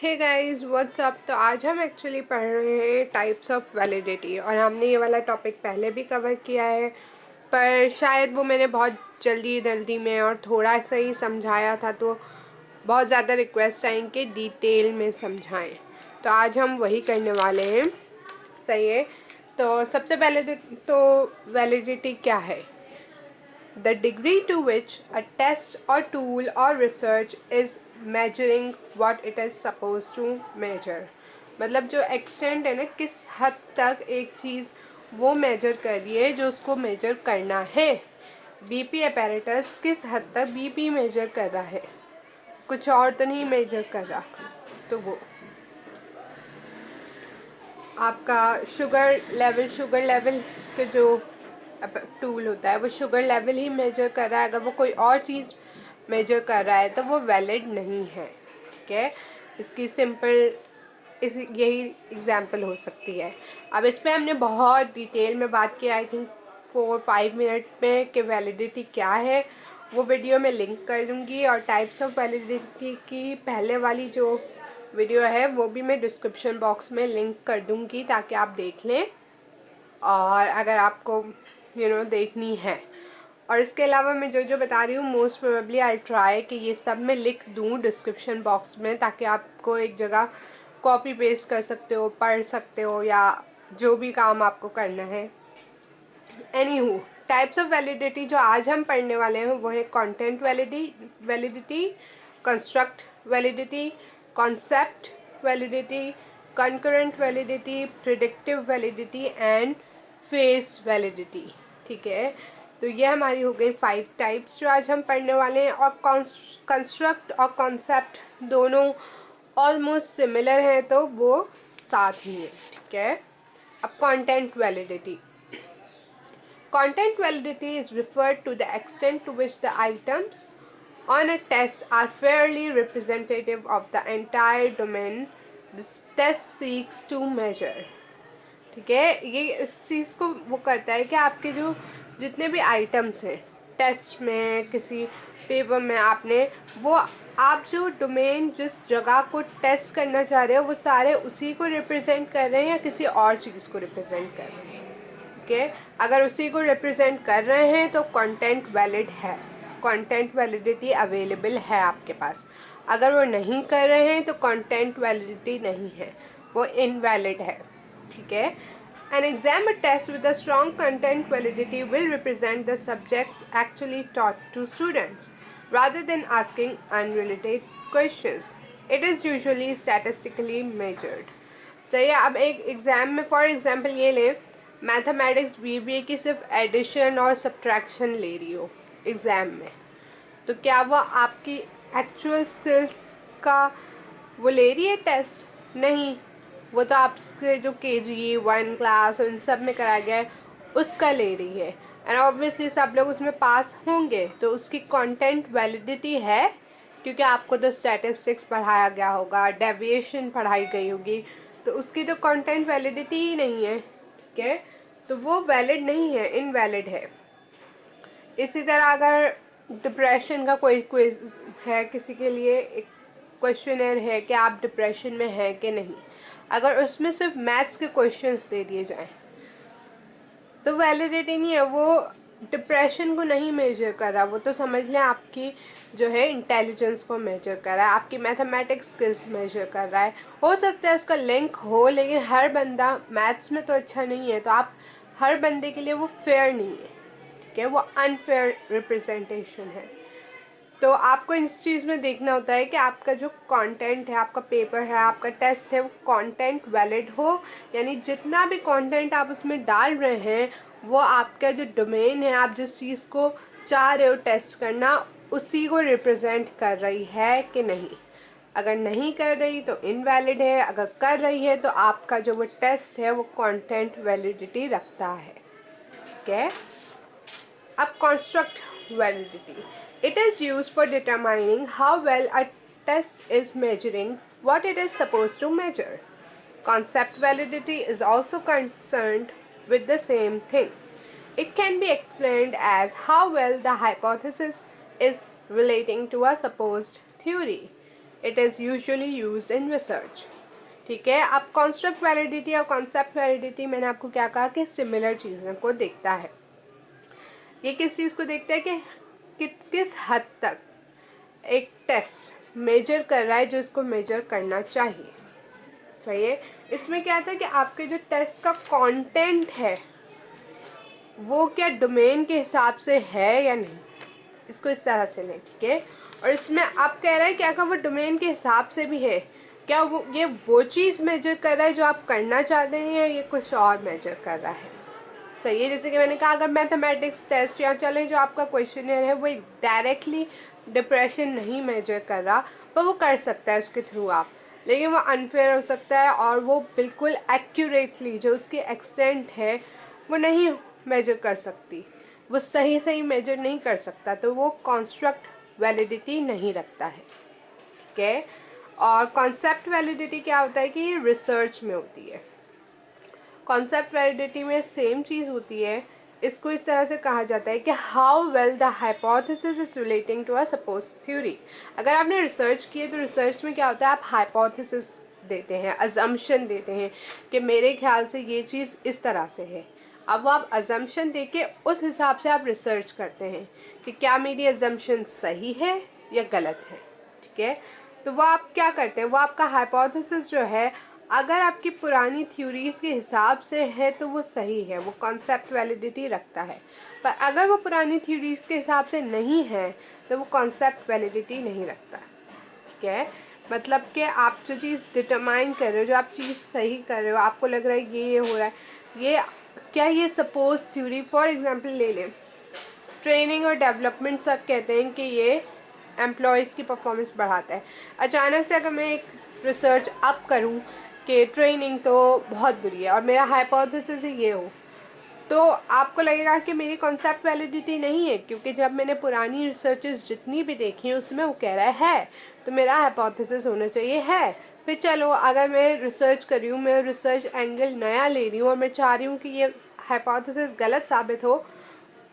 Hey guys what's up. तो आज हम एक्चुअली पढ़ रहे हैं टाइप्स ऑफ वैलिडिटी, और हमने ये वाला टॉपिक पहले भी कवर किया है, पर शायद वो मैंने बहुत जल्दी में और थोड़ा सा ही समझाया था, तो बहुत ज़्यादा रिक्वेस्ट आई कि डिटेल में समझाएं। तो आज हम वही करने वाले हैं। सही है। तो सबसे पहले तो वैलिडिटी क्या है? The degree to which a test or tool or research is measuring what it is supposed to measure। मतलब जो एक्सटेंट है ना, किस हद तक एक चीज़ वो मेजर कर रही है जो उसको मेजर करना है। बीपी अपैरेटस किस हद तक बीपी मेजर कर रहा है, कुछ और तो नहीं मेजर कर रहा। तो वो आपका शुगर लेवल के जो टूल होता है वो शुगर लेवल ही मेजर कर रहा है। अगर वो कोई और चीज़ मेजर कर रहा है तो वो वैलिड नहीं है। ठीक है, इसकी सिंपल यही एग्जांपल हो सकती है। अब इस पर हमने बहुत डिटेल में बात की, आई थिंक 4-5 मिनट में, कि वैलिडिटी क्या है। वो वीडियो मैं लिंक कर दूँगी, और टाइप्स ऑफ वैलिडिटी की पहले वाली जो वीडियो है वो भी मैं डिस्क्रिप्शन बॉक्स में लिंक कर दूँगी, ताकि आप देख लें, और अगर आपको देखनी है। और इसके अलावा मैं जो जो बता रही हूँ मोस्ट प्रोबेबली आई ट्राई कि ये सब मैं लिख दूँ डिस्क्रिप्शन बॉक्स में, ताकि आपको एक जगह कॉपी पेस्ट कर सकते हो, पढ़ सकते हो, या जो भी काम आपको करना है। एनीहू, टाइप्स ऑफ वैलिडिटी जो आज हम पढ़ने वाले हैं वो है content validity, construct validity, concept validity, concurrent validity, predictive validity and face validity. ठीक है, तो ये हमारी हो गई 5 टाइप्स जो आज हम पढ़ने वाले हैं। और कंस्ट्रक्ट और कॉन्सेप्ट दोनों ऑलमोस्ट सिमिलर हैं, तो वो साथ ही हैं। ठीक है, अब content validity. Content validity is referred to the extent to which the items on a test are fairly representative of the entire domain this test seeks to measure। ठीक है, ये इस चीज़ को वो करता है कि आपके जो जितने भी आइटम्स हैं टेस्ट में, किसी पेपर में, आपने वो आप जो डोमेन जिस जगह को टेस्ट करना चाह रहे हो वो सारे उसी को रिप्रेजेंट कर रहे हैं या किसी और चीज़ को रिप्रेजेंट कर रहे हैं। के अगर उसी को रिप्रेजेंट कर रहे हैं तो कंटेंट वैलिड है, कंटेंट वैलिडिटी अवेलेबल है आपके पास। अगर वो नहीं कर रहे हैं तो कंटेंट वैलिडिटी नहीं है, वो इनवैलिड है। ठीक है, an exam or test with a strong content validity will represent the subjects actually taught to students rather than asking unrelated questions. It is usually statistically measured। चलिए अब एक एग्ज़ाम में फॉर एग्जांपल ये लें, mathematics BBA की सिर्फ addition और subtraction ले रही हो एग्ज़ाम में, तो क्या वो आपकी एक्चुअल स्किल्स का वो ले रही है टेस्ट? नहीं, वो तो आपसे जो KG1 क्लास इन सब में कराया गया है उसका ले रही है। एंड ऑब्वियसली सब लोग उसमें पास होंगे, तो उसकी कंटेंट वैलिडिटी है, क्योंकि आपको तो स्टैटिस्टिक्स पढ़ाया गया होगा, डेविएशन पढ़ाई गई होगी, तो उसकी तो कंटेंट वैलिडिटी ही नहीं है। ठीक है, तो वो वैलिड नहीं है, इनवैलिड है। इसी तरह अगर डिप्रेशन का कोई क्विज है, किसी के लिए एक क्वेश्चनर है कि आप डिप्रेशन में हैं कि नहीं, अगर उसमें सिर्फ मैथ्स के क्वेश्चंस दे दिए जाएं तो वैलिडिटी नहीं है, वो डिप्रेशन को नहीं मेजर कर रहा, वो तो समझ लें आपकी जो है इंटेलिजेंस को मेजर कर रहा है, आपकी मैथमेटिक्स स्किल्स मेजर कर रहा है। हो सकता है उसका लिंक हो, लेकिन हर बंदा मैथ्स में तो अच्छा नहीं है, तो आप हर बंदे के लिए वो फेयर नहीं है। ठीक है, वो अनफेयर रिप्रेजेंटेशन है। तो आपको इस चीज़ में देखना होता है कि आपका जो कंटेंट है, आपका पेपर है, आपका टेस्ट है, वो कंटेंट वैलिड हो, यानी जितना भी कंटेंट आप उसमें डाल रहे हैं वो आपका जो डोमेन है, आप जिस चीज़ को चाह रहे हो टेस्ट करना, उसी को रिप्रेजेंट कर रही है कि नहीं। अगर नहीं कर रही तो इनवैलिड है, अगर कर रही है तो आपका जो वो टेस्ट है वो कंटेंट वैलिडिटी रखता है। ठीक है, अब construct validity. It is used for determining how well a test is measuring what it is supposed to measure. Concept validity is also concerned with the same thing. It can be explained as how well the hypothesis is relating to a supposed theory. It is usually used in research. ठीक है, अब construct validity और concept validity मैंने आपको क्या कहा कि similar चीज़ों को देखता है। ये किस चीज़ को देखता है कि किस हद तक एक टेस्ट मेजर कर रहा है जो इसको मेजर करना चाहिए। सही है, इसमें क्या था कि आपके जो टेस्ट का कंटेंट है वो क्या डोमेन के हिसाब से है या नहीं, इसको इस तरह से लें। ठीक है, और इसमें आप कह रहे हैं कि अगर वो डोमेन के हिसाब से भी है, क्या वो चीज़ मेजर कर रहा है जो आप करना चाहते हैं या ये कुछ और मेजर कर रहा है। सही है, जैसे कि मैंने कहा अगर मैथमेटिक्स टेस्ट या चले जो आपका क्वेश्चनर है वो डायरेक्टली डिप्रेशन नहीं मेजर कर रहा, पर वो कर सकता है उसके थ्रू आप, लेकिन वो अनफेयर हो सकता है और वो बिल्कुल एक्यूरेटली जो उसकी एक्सटेंट है वो नहीं मेजर कर सकती, वो सही मेजर नहीं कर सकता, तो वो कॉन्स्ट्रक्ट वैलिडिटी नहीं रखता है। ठीक है, और कॉन्सेप्ट वैलिडिटी क्या होता है कि ये रिसर्च में होती है। कॉन्सेप्ट वैलिडिटी में सेम चीज़ होती है, इसको इस तरह से कहा जाता है कि how well the hypothesis is relating to a suppose theory. अगर आपने रिसर्च की है तो रिसर्च में क्या होता है, आप हाइपोथेसिस देते हैं, अजम्पशन देते हैं कि मेरे ख्याल से ये चीज़ इस तरह से है। अब वो आप अजम्पशन दे के उस हिसाब से आप रिसर्च करते हैं कि क्या मेरी अजम्पशन सही है या गलत है। ठीक है, तो वो आप क्या करते हैं, वो आपका हाइपोथेसिस जो है अगर आपकी पुरानी थ्योरीज के हिसाब से है तो वो सही है, वो कॉन्सेप्ट वैलिडिटी रखता है। पर अगर वो पुरानी थ्योरीज के हिसाब से नहीं है तो वो कॉन्सेप्ट वैलिडिटी नहीं रखता। ठीक है, मतलब कि आप जो चीज़ डिटरमाइन कर रहे हो, जो आप चीज़ सही कर रहे हो, आपको लग रहा है ये हो रहा है, ये क्या ये सपोज थ्योरी फॉर एग्जांपल ले लें, ट्रेनिंग और डेवलपमेंट सब कहते हैं कि ये एम्प्लॉयज़ की परफॉर्मेंस बढ़ाता है। अचानक से अगर मैं एक रिसर्च अप करूं कि ट्रेनिंग तो बहुत बुरी है और मेरा हाइपोथेसिस ये हो, तो आपको लगेगा कि मेरी कॉन्सेप्ट वैलिडिटी नहीं है, क्योंकि जब मैंने पुरानी रिसर्चेस जितनी भी देखी हैं उसमें वो कह रहा है तो मेरा हाइपोथेसिस होना चाहिए है। फिर चलो अगर मैं रिसर्च कर रही हूँ, मैं रिसर्च एंगल नया ले रही हूँ और मैं चाह रही हूँ कि ये हाइपोथेसिस गलत साबित हो,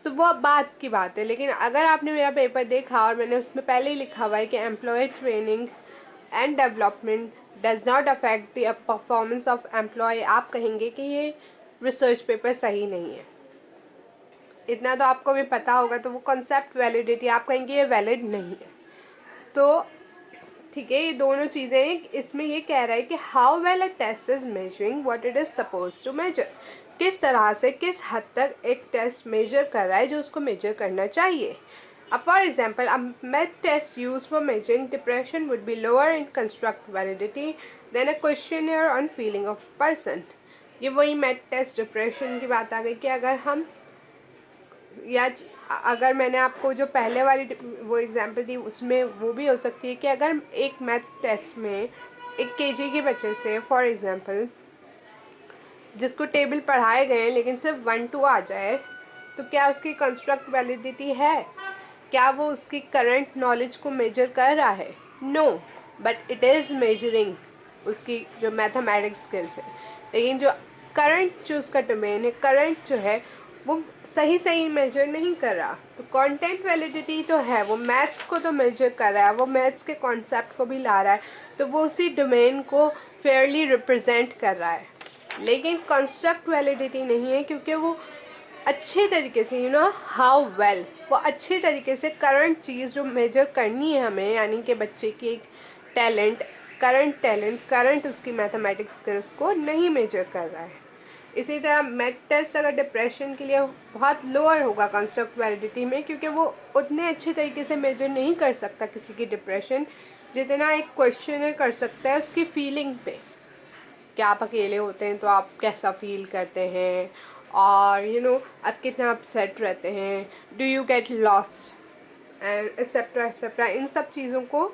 तो वो अब बात की बात है। लेकिन अगर आपने मेरा पेपर देखा और मैंने उसमें पहले ही लिखा हुआ है कि employ training and development does not affect the performance of employ, आप कहेंगे कि ये रिसर्च पेपर सही नहीं है। इतना तो आपको भी पता होगा, तो वो कॉन्सेप्ट वैलिडिटी आप कहेंगे ये वैलिड नहीं है। तो ठीक है, ये दोनों चीज़ें, इसमें ये कह रहा है कि how well a test is measuring what it is suppose to measure, किस तरह से किस हद तक एक टेस्ट मेजर कर रहा है जो उसको मेजर करना चाहिए। अब for example a math test use for measuring depression would be lower in construct validity than a questionnaire on feeling of person. ये वही मैथ टेस्ट डिप्रेशन की बात आ गई कि अगर हम या अगर मैंने आपको जो पहले वाली वो एग्जांपल दी उसमें वो भी हो सकती है कि अगर एक मैथ टेस्ट में एक केजी के बच्चे से फॉर एग्जांपल जिसको टेबल पढ़ाए गए हैं लेकिन सिर्फ 1 2 आ जाए, तो क्या उसकी कंस्ट्रक्ट वैलिडिटी है, क्या वो उसकी करंट नॉलेज को मेजर कर रहा है? No, but it is measuring उसकी जो मैथमेटिक्स स्किल्स है। लेकिन जो करंट जो उसका डोमेन है, करंट जो है वो सही मेजर नहीं कर रहा। तो कंटेंट वैलिडिटी तो है, वो मैथ्स को तो मेजर कर रहा है, वो मैथ्स के कॉन्सेप्ट को भी ला रहा है, तो वो उसी डोमेन को फेयरली रिप्रेजेंट कर रहा है। लेकिन कंस्ट्रक्ट वैलिडिटी नहीं है, क्योंकि वो अच्छे तरीके से हाउ वेल, वो अच्छे तरीके से करंट चीज़ जो मेजर करनी है हमें, यानी कि बच्चे की एक टैलेंट, करंट उसकी मैथमेटिक्स स्किल्स को नहीं मेजर कर रहा है। इसी तरह मैथ टेस्ट अगर डिप्रेशन के लिए बहुत लोअर होगा कंस्ट्रक्ट वैलिडिटी में, क्योंकि वो उतने अच्छे तरीके से मेजर नहीं कर सकता किसी की डिप्रेशन जितना एक क्वेश्चनर कर सकता है उसकी फीलिंग्स पे, कि आप अकेले होते हैं तो आप कैसा फील करते हैं, और आप कितना अपसेट रहते हैं, do you get lost and etcetera इन सब चीज़ों को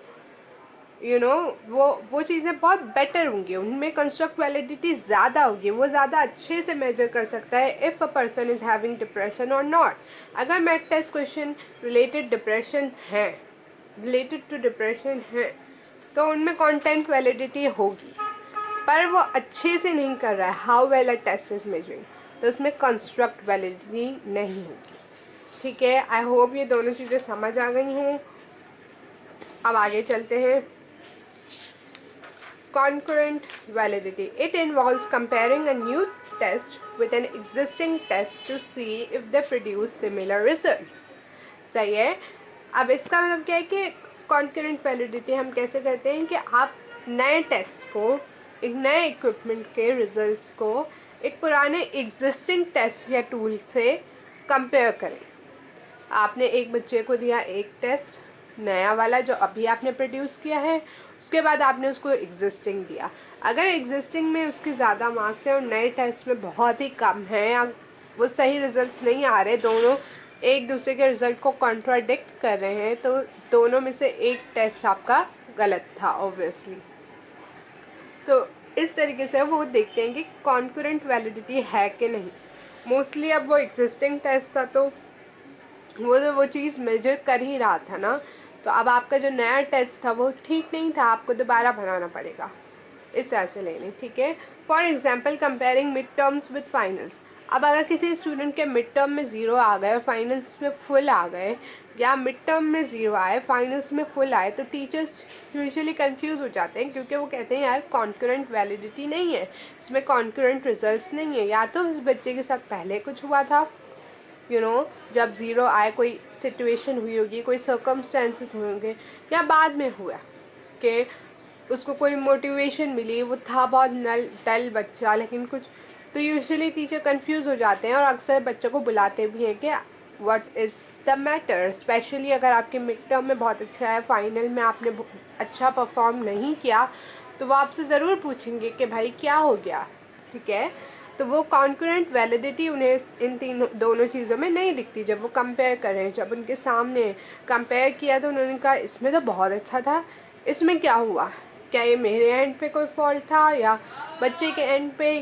वो चीज़ें बहुत बेटर होंगी, उनमें कंस्ट्रक्ट वैलिडिटी ज़्यादा होगी, वो ज़्यादा अच्छे से मेजर कर सकता है if a person is having depression और नॉट। अगर math test question related to depression है तो उनमें कंटेंट वैलिडिटी होगी, पर वो अच्छे से नहीं कर रहा है, how well a test is measuring, तो उसमें कंस्ट्रक्ट वैलिडिटी नहीं होगी। ठीक है, आई होप ये दोनों चीज़ें समझ आ गई हों। अब आगे चलते हैं। concurrent validity. It involves comparing a new test with an existing test to see if they produce similar results. सही है. अब इसका मतलब क्या है कि concurrent validity हम कैसे करते हैं कि आप नए टेस्ट को, एक नए इक्विपमेंट के रिजल्ट्स को एक पुराने एग्जिस्टिंग टेस्ट या टूल से कंपेयर करें. आपने एक बच्चे को दिया एक टेस्ट, नया वाला जो अभी आपने प्रोड्यूस किया है, उसके बाद आपने उसको एग्जिस्टिंग दिया. अगर एग्जिस्टिंग में उसके ज़्यादा मार्क्स हैं और नए टेस्ट में बहुत ही कम हैं या वो सही रिजल्ट्स नहीं आ रहे, दोनों एक दूसरे के रिजल्ट को कॉन्ट्राडिक्ट कर रहे हैं, तो दोनों में से एक टेस्ट आपका गलत था ऑब्वियसली. तो इस तरीके से वो देखते हैं कि कॉन्करेंट वैलिडिटी है कि नहीं. मोस्टली अब वो एग्जिस्टिंग टेस्ट था तो वो चीज़ मेजर कर ही रहा था ना, तो अब आपका जो नया टेस्ट था वो ठीक नहीं था, आपको दोबारा बनाना पड़ेगा. इस तरह से लेने. ठीक है. For example comparing mid terms with finals. अब अगर किसी स्टूडेंट के मिड टर्म में 0 आ गए और फाइनल्स में फुल आ गए, या मिड टर्म में 0 आए फाइनल्स में फुल आए, तो टीचर्स यूजुअली कंफ्यूज हो जाते हैं, क्योंकि वो कहते हैं यार कॉन्करेंट वैलिडिटी नहीं है, इसमें कॉन्करेंट रिजल्ट्स नहीं है. या तो इस बच्चे के साथ पहले कुछ हुआ था, जब 0 आए कोई सिचुएशन हुई होगी, कोई सर्कमस्टेंसेस हुए होंगे, या बाद में हुआ कि उसको कोई मोटिवेशन मिली, वो था बहुत डल बच्चा लेकिन कुछ. तो यूजुअली टीचर कंफ्यूज हो जाते हैं और अक्सर बच्चों को बुलाते भी हैं कि what is the matter. Specially अगर आपके मिड टर्म में बहुत अच्छा है, फाइनल में आपने अच्छा परफॉर्म नहीं किया, तो वो आपसे ज़रूर पूछेंगे कि भाई क्या हो गया. ठीक है. तो वो कॉन्करेंट वैलिडिटी उन्हें इन दोनों चीज़ों में नहीं दिखती. जब वो कंपेयर करें, जब उनके सामने कंपेयर किया तो उन्होंने कहा इसमें तो बहुत अच्छा था, इसमें क्या हुआ, क्या ये मेरे एंड पे कोई फॉल्ट था या बच्चे के एंड पे,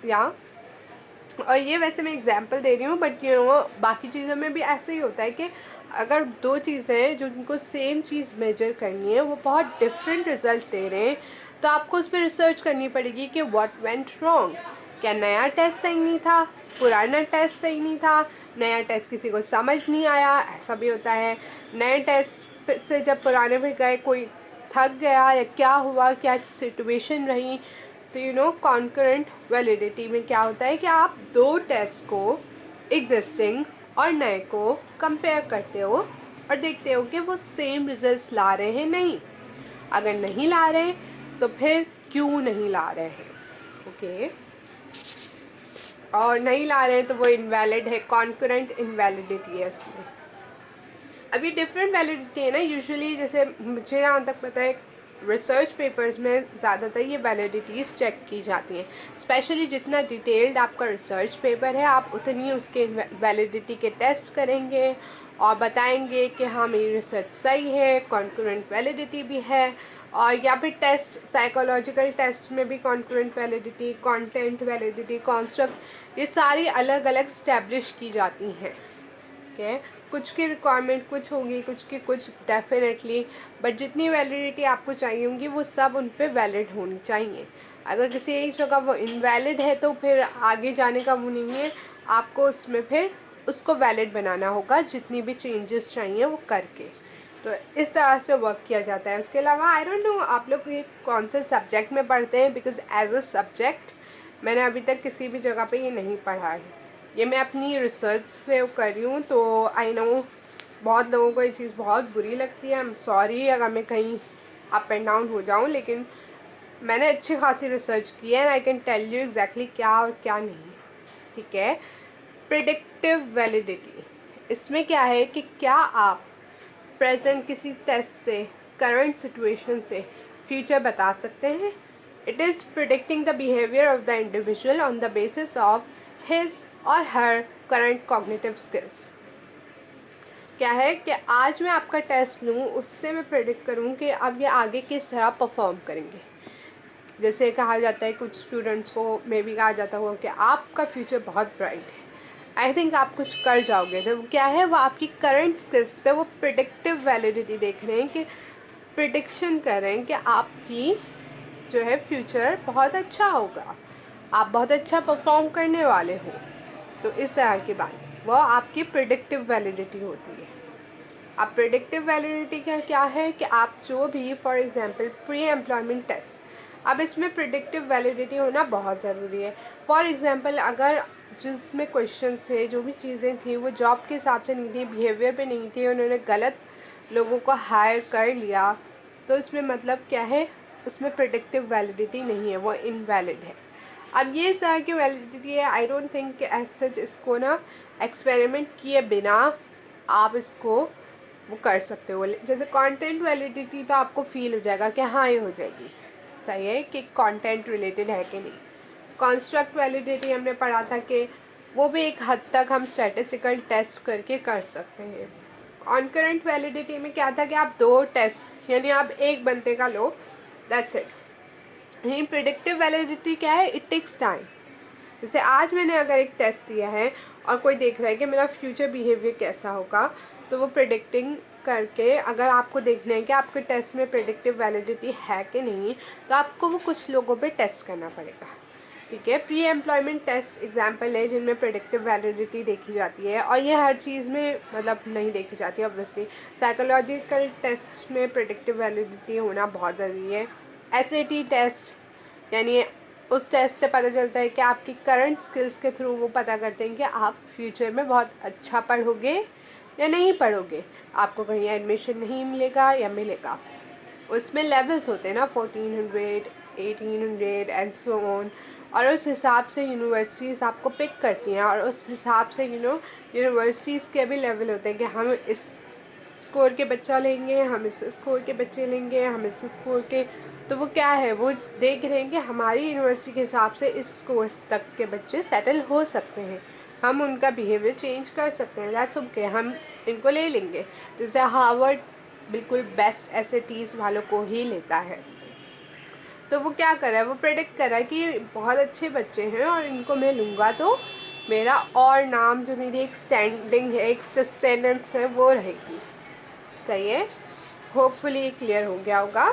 या और ये वैसे मैं एग्जांपल दे रही हूँ, बट बाकी चीज़ों में भी ऐसे ही होता है कि अगर दो चीज़ें जो उनको सेम चीज़ मेजर करनी है वो बहुत डिफरेंट रिजल्ट दे रहे हैं, तो आपको उस पर रिसर्च करनी पड़ेगी कि व्हाट वेंट रॉन्ग. क्या नया टेस्ट सही नहीं था, पुराना टेस्ट सही नहीं था, नया टेस्ट किसी को समझ नहीं आया, ऐसा भी होता है. नए टेस्ट से जब पुराने पे गए कोई थक गया, या क्या हुआ, क्या सिचुएशन रही. तो कॉन्करेंट वैलिडिटी में क्या होता है कि आप दो टेस्ट को, एग्जिस्टिंग और नए को कंपेयर करते हो और देखते हो कि वो सेम रिजल्ट्स ला रहे हैं नहीं. अगर नहीं ला रहे तो फिर क्यों नहीं ला रहे हैं. ओके. और नहीं ला रहे हैं तो वो इनवैलिड है, कॉन्करेंट इनवैलिडिटी है उसमें. अभी डिफरेंट वैलिडिटी है ना. यूजुअली जैसे मुझे यहाँ तक पता है रिसर्च पेपर्स में ज़्यादातर ये वैलिडिटीज़ चेक की जाती हैं. स्पेशली जितना डिटेल्ड आपका रिसर्च पेपर है, आप उतनी उसके वैलिडिटी के टेस्ट करेंगे और बताएंगे कि हाँ मेरी रिसर्च सही है, कॉन्करेंट वैलिडिटी भी है. और या फिर टेस्ट, साइकोलॉजिकल टेस्ट में भी concurrent validity, content validity, construct, ये सारी अलग अलग स्टैब्लिश की जाती हैं. ओके. कुछ की रिक्वायरमेंट कुछ होगी, कुछ की कुछ डेफिनेटली, बट जितनी वैलिडिटी आपको चाहिए होंगी वो सब उन पर वैलिड होनी चाहिए. अगर किसी एक जगह वो इनवैलिड है तो फिर आगे जाने का वो नहीं है, आपको उसमें फिर उसको वैलिड बनाना होगा, जितनी भी चेंजेस चाहिए वो करके. तो इस तरह से वर्क किया जाता है. उसके अलावा आई डोंट नो आप लोग ये कौन से सब्जेक्ट में पढ़ते हैं, बिकॉज एज अ सब्जेक्ट मैंने अभी तक किसी भी जगह पे ये नहीं पढ़ा है. ये मैं अपनी रिसर्च से कर रही हूँ, तो आई नो बहुत लोगों को ये चीज़ बहुत बुरी लगती है. आई एम सॉरी अगर मैं कहीं अप एंड डाउन हो जाऊँ, लेकिन मैंने अच्छी खासी रिसर्च की है and I can tell you exactly क्या और क्या नहीं. ठीक है. प्रिडिक्टिव वैलिडिटी, इसमें क्या है कि क्या आप प्रेजेंट किसी टेस्ट से, करंट सिचुएशन से फ्यूचर बता सकते हैं. It is predicting the behaviour of the individual on the basis of his और हर करंट कॉग्निटिव स्किल्स. क्या है कि आज मैं आपका टेस्ट लूँ, उससे मैं प्रेडिक्ट करूँ कि अब ये आगे किस तरह परफॉर्म करेंगे. जैसे कहा जाता है कुछ स्टूडेंट्स को मे भी कहा जाता होगा कि आपका फ्यूचर बहुत ब्राइट है, आई थिंक आप कुछ कर जाओगे. तो क्या है, वो आपकी करंट स्किल्स पे वो प्रिडिक्टिव वैलिडिटी देख रहे हैं कि प्रिडिक्शन कर रहे हैं कि आपकी जो है फ्यूचर बहुत अच्छा होगा, आप बहुत अच्छा परफॉर्म करने वाले हो. तो इस तरह की बात वो आपकी प्रिडिक्टिव वैलिडिटी होती है. अब प्रिडिक्टिव वैलिडिटी का क्या है कि आप जो भी, for example pre employment test, अब इसमें प्रिडिक्टिव वैलिडिटी होना बहुत ज़रूरी है। फॉर एग्जांपल, अगर जिसमें क्वेश्चंस थे, जो भी चीज़ें थी, वो जॉब के हिसाब से नहीं थी, बिहेवियर पे नहीं थी, उन्होंने गलत लोगों को हायर कर लिया, तो इसमें मतलब क्या है, उसमें प्रिडिक्टिव वैलिडिटी नहीं है, वो इनवैलिड है। अब ये सारा की वैलिडिटी है, I don't think as such इसको ना एक्सपेरिमेंट किए बिना आप इसको वो कर सकते हो। जैसे कंटेंट वैलिडिटी तो आपको फील हो जाएगा कि हाँ ये हो जाएगी, सही है कि कंटेंट रिलेटेड है कि नहीं। कंस्ट्रक्ट वैलिडिटी हमने पढ़ा था कि वो भी एक हद तक हम स्टैटिस्टिकल टेस्ट करके कर सकते हैं। कॉन्करेंट वैलिडिटी में क्या था कि आप 2 टेस्ट यानी आप एक बंदे का लो, दैट्स इट। यही प्रिडिक्टिव वैलिडिटी क्या है, इट टेक्स टाइम। जैसे आज मैंने अगर एक टेस्ट दिया है और कोई देख रहा है कि मेरा फ्यूचर बिहेवियर कैसा होगा, तो वो प्रिडिक्टिंग करके अगर आपको देखना है कि आपके टेस्ट में प्रिडिक्टिव वैलिडिटी है कि नहीं, तो आपको वो कुछ लोगों पे टेस्ट करना पड़ेगा, ठीक है। प्री एम्प्लॉयमेंट टेस्ट एग्जाम्पल है जिनमें प्रिडिक्टिव वैलिडिटी देखी जाती है, और ये हर चीज़ में मतलब नहीं देखी जाती है ऑब्वियसली। साइकोलॉजिकल टेस्ट में प्रिडिक्टिव वैलिडिटी होना बहुत ज़रूरी है। SAT टेस्ट यानी उस टेस्ट से पता चलता है कि आपकी करंट स्किल्स के थ्रू वो पता करते हैं कि आप फ्यूचर में बहुत अच्छा पढ़ोगे या नहीं पढ़ोगे, आपको कहीं एडमिशन नहीं मिलेगा या मिलेगा। उसमें लेवल्स होते हैं ना, 1400, 1800 एंड सो ऑन, और उस हिसाब से यूनिवर्सिटीज़ आपको पिक करती हैं, और उस हिसाब से यूनिवर्सिटीज़ के भी लेवल होते हैं कि हम इस स्कोर के बच्चा लेंगे, हम इस स्कोर के बच्चे लेंगे, हम इस स्कोर के, तो वो क्या है, वो देख रहे हैं कि हमारी यूनिवर्सिटी के हिसाब से इस स्कोर तक के बच्चे सेटल हो सकते हैं, हम उनका बिहेवियर चेंज कर सकते हैं, दैट्स ओके, हम इनको ले लेंगे। जैसे हार्वर्ड बिल्कुल बेस्ट SATs वालों को ही लेता है, तो वो क्या कर रहा है, वो प्रेडिक्ट कर रहा है कि बहुत अच्छे बच्चे हैं और इनको मैं लूँगा तो मेरा और नाम, जो मेरी एक स्टैंडिंग है, एक सस्टेनेंस है, वो रहेगी। सही है, होपफुली क्लियर हो गया होगा।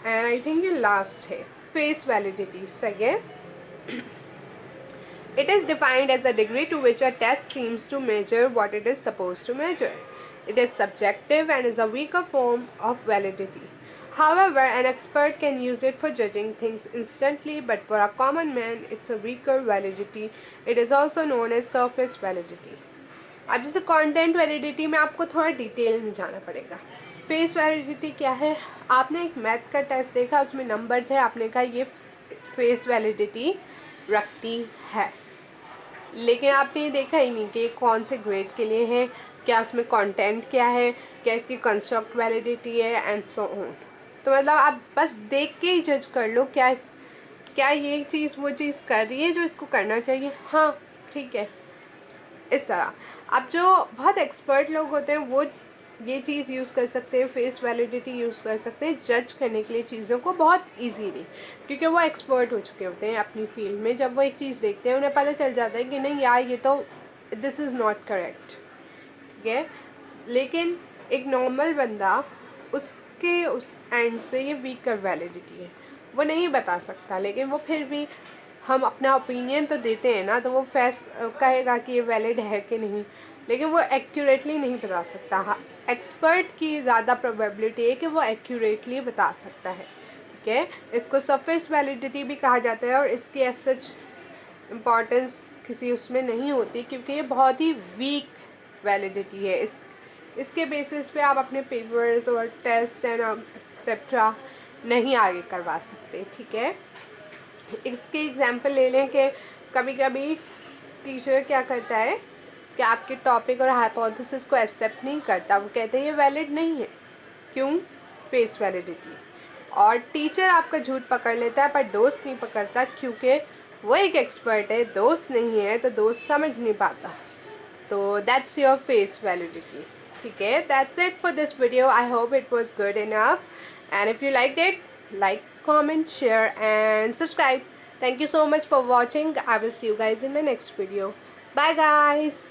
एंड आई थिंक ये लास्ट है, फेस वैलिडिटी। सही है, it is defined as a degree to which a test seems to measure what it is supposed to measure. It is subjective and is a weaker form of validity. However, an expert can use it for judging things instantly, but for a common man, it's a weaker validity. It is also known as surface validity. अब जैसे content validity में आपको थोड़ा detail में जाना पड़ेगा। Face validity क्या है, आपने एक मैथ का टेस्ट देखा, उसमें नंबर थे, आपने कहा ये फेस वैलिडिटी रखती है, लेकिन आपने ये देखा ही नहीं कि कौन से ग्रेड के लिए है, क्या उसमें कंटेंट क्या है, क्या इसकी कंस्ट्रक्ट वैलिडिटी है एंड सो ऑन। तो मतलब आप बस देख के ही जज कर लो क्या ये चीज़ वो चीज़ कर रही है जो इसको करना चाहिए, हाँ ठीक है, इस तरह। अब जो बहुत एक्सपर्ट लोग होते हैं वो ये चीज़ यूज़ कर सकते हैं, फेस वैलिडिटी यूज़ कर सकते हैं जज करने के लिए चीज़ों को बहुत इजीली, क्योंकि वो एक्सपर्ट हो चुके होते हैं अपनी फील्ड में। जब वो एक चीज़ देखते हैं उन्हें पता चल जाता है कि नहीं यार ये तो दिस इज़ नॉट करेक्ट, ठीक है। लेकिन एक नॉर्मल बंदा, उसके उस एंड से ये वीकर वैलिडिटी है, वो नहीं बता सकता, लेकिन वो फिर भी हम अपना ओपिनियन तो देते हैं ना, तो वो कहेगा कि ये वैलिड है कि नहीं, लेकिन वो एक्यूरेटली नहीं बता सकता। हाँ, एक्सपर्ट की ज़्यादा प्रोबेबिलिटी है कि वो एक्यूरेटली बता सकता है, ठीक है। इसको सरफेस वैलिडिटी भी कहा जाता है, और इसकी एज सच इम्पॉर्टेंस किसी उसमें नहीं होती, क्योंकि ये बहुत ही वीक वैलिडिटी है। इसके बेसिस पे आप अपने पेपर्स और टेस्ट एंड एक्सेट्रा नहीं आगे करवा सकते, ठीक है। इसके एग्जाम्पल ले लें कि कभी कभी टीचर क्या करता है कि आपके टॉपिक और हाइपोथेसिस को एक्सेप्ट नहीं करता, वो कहते हैं ये वैलिड नहीं है, क्यों, फेस वैलिडिटी। और टीचर आपका झूठ पकड़ लेता है पर दोस्त नहीं पकड़ता, क्योंकि वो एक एक्सपर्ट है, दोस्त नहीं है, तो दोस्त समझ नहीं पाता। तो दैट्स योर फेस वैलिडिटी, ठीक है। That's it for this video, I hope it was good enough, and if you like it, like, comment, share and subscribe. Thank you so much for watching. I will see you guys in my next video. Bye guys.